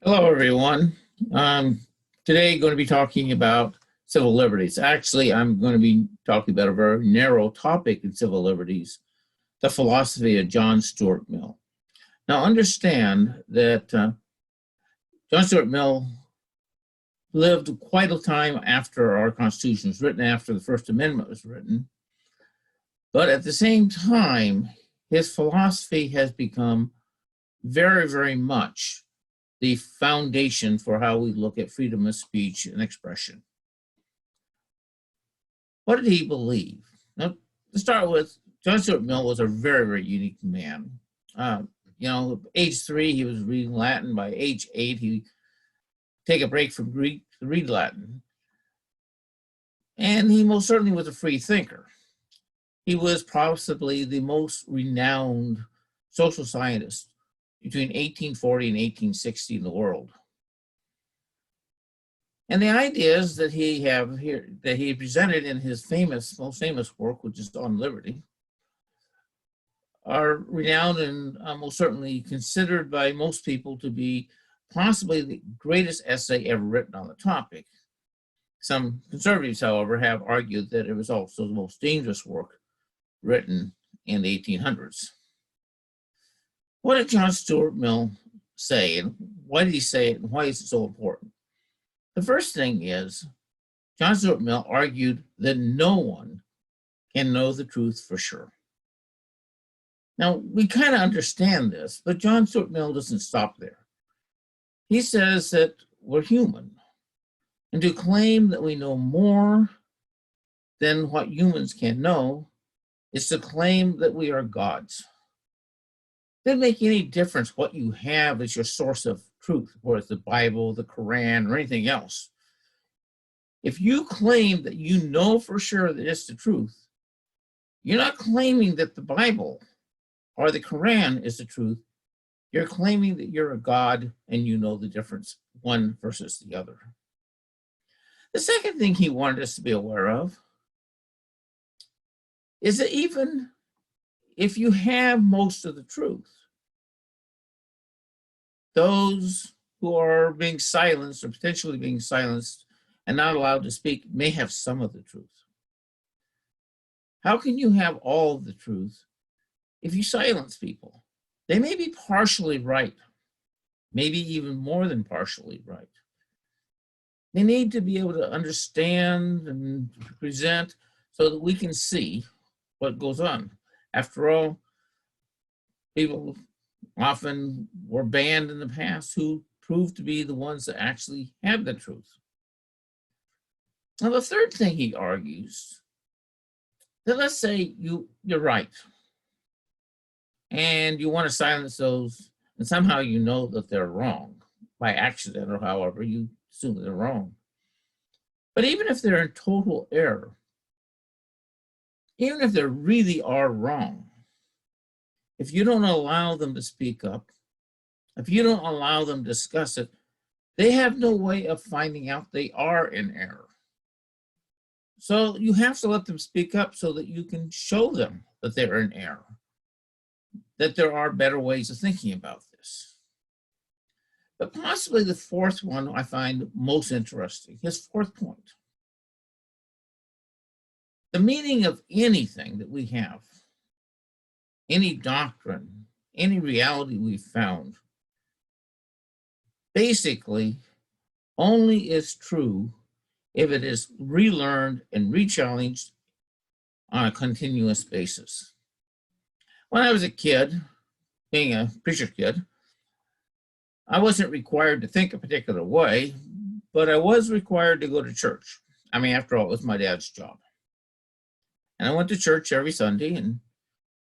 Hello, everyone. Today, going to be talking about civil liberties. Actually, I'm going to be talking about a very narrow topic in civil liberties, the philosophy of John Stuart Mill. Now, understand that John Stuart Mill lived quite a time after our Constitution was written, after the First Amendment was written. But at the same time, his philosophy has become very, very much the foundation for how we look at freedom of speech and expression. What did he believe? Now, to start with, John Stuart Mill was a very, very unique man. Age 3, he was reading Latin. By age 8, he take a break from Greek to read Latin. And he most certainly was a free thinker. He was possibly the most renowned social scientist between 1840 and 1860 in the world. And the ideas that he presented in his most famous work, which is On Liberty, are renowned and most certainly considered by most people to be possibly the greatest essay ever written on the topic. Some conservatives, however, have argued that it was also the most dangerous work written in the 1800s. What did John Stuart Mill say, and why did he say it, and why is it so important? The first thing is, John Stuart Mill argued that no one can know the truth for sure. Now, we kind of understand this, but John Stuart Mill doesn't stop there. He says that we're human, and to claim that we know more than what humans can know is to claim that we are gods. It doesn't make any difference what you have as your source of truth, whether it's the Bible, the Quran, or anything else. If you claim that you know for sure that it's the truth, you're not claiming that the Bible or the Quran is the truth. You're claiming that you're a God and you know the difference, one versus the other. The second thing he wanted us to be aware of is that even if you have most of the truth, those who are being silenced or potentially being silenced and not allowed to speak may have some of the truth. How can you have all of the truth if you silence people? They may be partially right, maybe even more than partially right. They need to be able to understand and present so that we can see what goes on. After all, people often were banned in the past who proved to be the ones that actually had the truth. Now, the third thing he argues, that let's say you're right, and you want to silence those, and somehow you know that they're wrong, by accident or however, you assume that they're wrong. But even if they're in total error, even if they really are wrong, if you don't allow them to speak up, if you don't allow them to discuss it, they have no way of finding out they are in error. So you have to let them speak up so that you can show them that they're in error, that there are better ways of thinking about this. But possibly the fourth one I find most interesting, his fourth point. The meaning of anything that we have, any doctrine, any reality we've found, basically only is true if it is relearned and rechallenged on a continuous basis. When I was a kid, being a preacher kid, I wasn't required to think a particular way, but I was required to go to church. I mean, after all, it was my dad's job. And I went to church every Sunday, and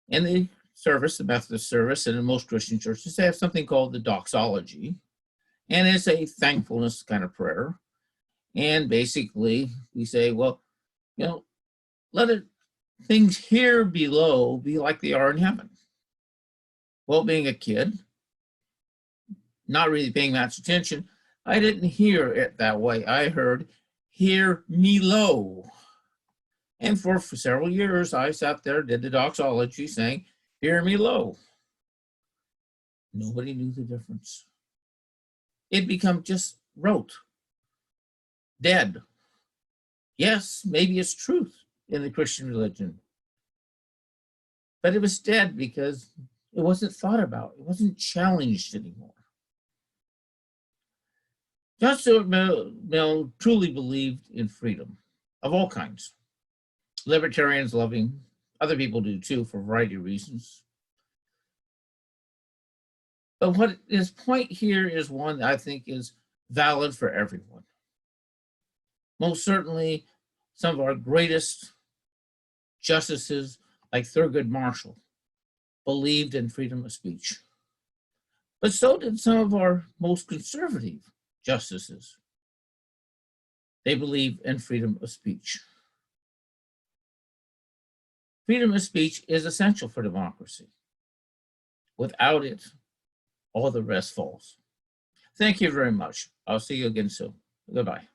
in the service, the Methodist service, and in most Christian churches, they have something called the doxology. And it's a thankfulness kind of prayer. And basically, we say, well, let things here below be like they are in heaven. Well, being a kid, not really paying much attention, I didn't hear it that way. I heard, hear me low. And for several years, I sat there, did the doxology, saying, hear me low. Nobody knew the difference. it become just rote, dead. Yes, maybe it's truth in the Christian religion, but it was dead because it wasn't thought about. It wasn't challenged anymore. John Stuart Mill truly believed in freedom of all kinds. Libertarians love him. Other people do too, for a variety of reasons. But what his point here is one that I think is valid for everyone. Most certainly, some of our greatest justices, like Thurgood Marshall, believed in freedom of speech. But so did some of our most conservative justices. They believe in freedom of speech. Freedom of speech is essential for democracy. Without it, all the rest falls. Thank you very much. I'll see you again soon. Goodbye.